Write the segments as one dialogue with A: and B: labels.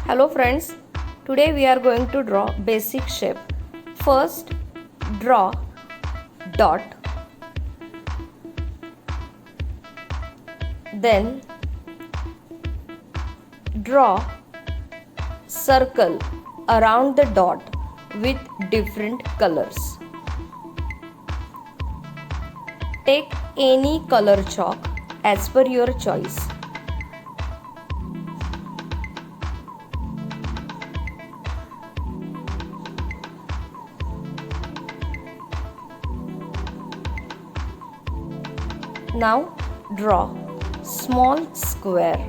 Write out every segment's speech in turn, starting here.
A: Hello friends, today we are going to draw basic shape. First, draw dot, then draw circle around the dot with different colors. Take any color chalk as per your choice. Now draw small square.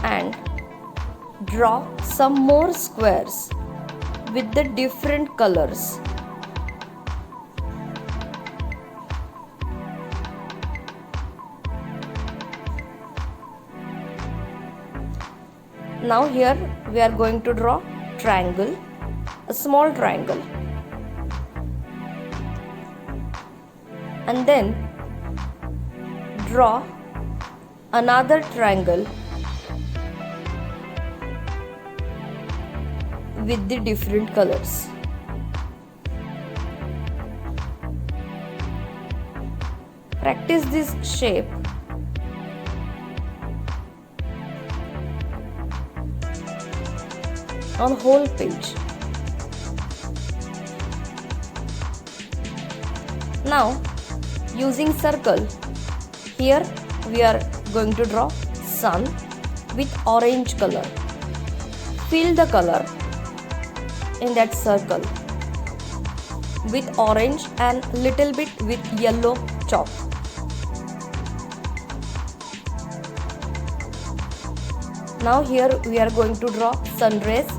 A: And draw some more squares with the different colors. Now here we are going to draw triangle, a small triangle, and then draw another triangle with the different colors. Practice this shape on whole page. Now using circle, here we are going to draw sun with orange color. Fill the color in that circle with orange and little bit with yellow chalk. Now here we are going to draw sun rays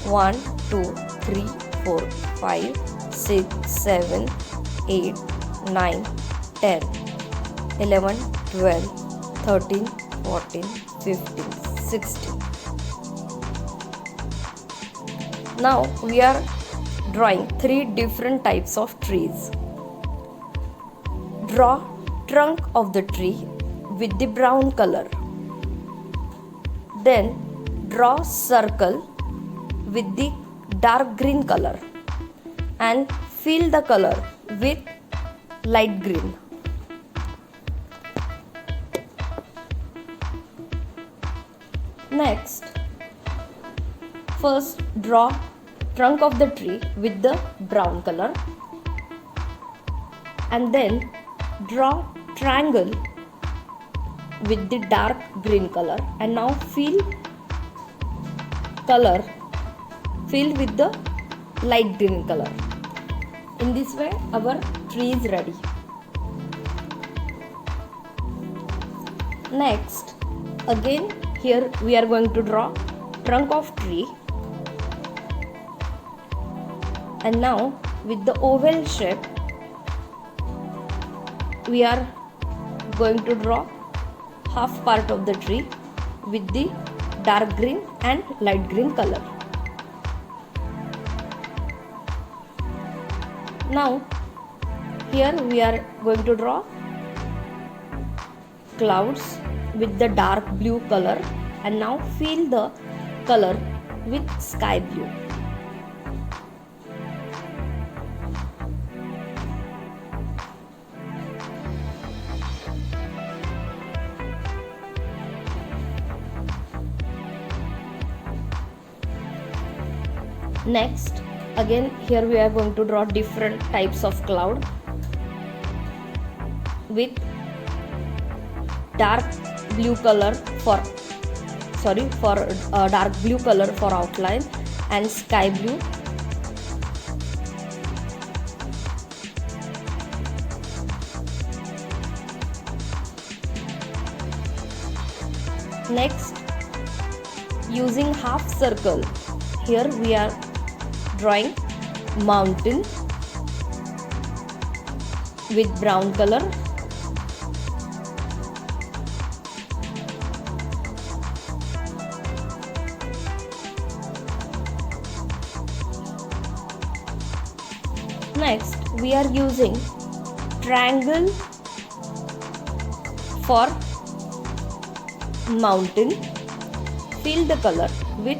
A: 1, 2, 3, 4, 5, 6, 7, 8, 9, 10, 11, 12, 13, 14, 15, 16. Now we are drawing 3 different types of trees. Draw trunk of the tree with the brown color. Then draw circle with the dark green color and fill the color with light green. Next, first draw trunk of the tree with the brown color and then draw triangle with the dark green color, and now fill with the light green color. In this way our tree is ready. Next, again here we are going to draw trunk of tree, and now with the oval shape we are going to draw half part of the tree with the dark green and light green color. Now here we are going to draw clouds with the dark blue color, and now fill the color with sky blue. Next, again here we are going to draw different types of cloud with dark blue color for dark blue color for outline and sky blue. Next, using half circle, here we are drawing mountain with brown color. Next, we are using triangle for mountain. Fill the color with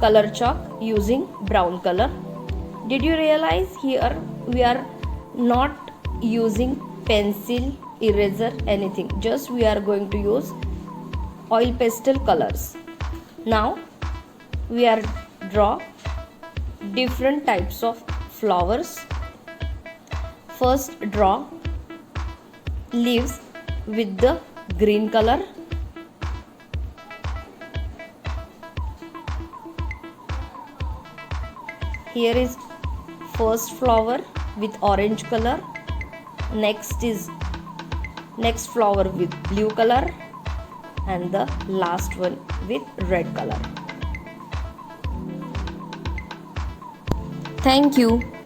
A: color chalk using brown color. Did you realize here we are not using pencil, eraser, anything, just we are going to use oil pastel colors. Now we are draw different types of flowers. First draw leaves with the green color. Here is first flower with orange color. Next flower with blue color, and the last one with red color. Thank you.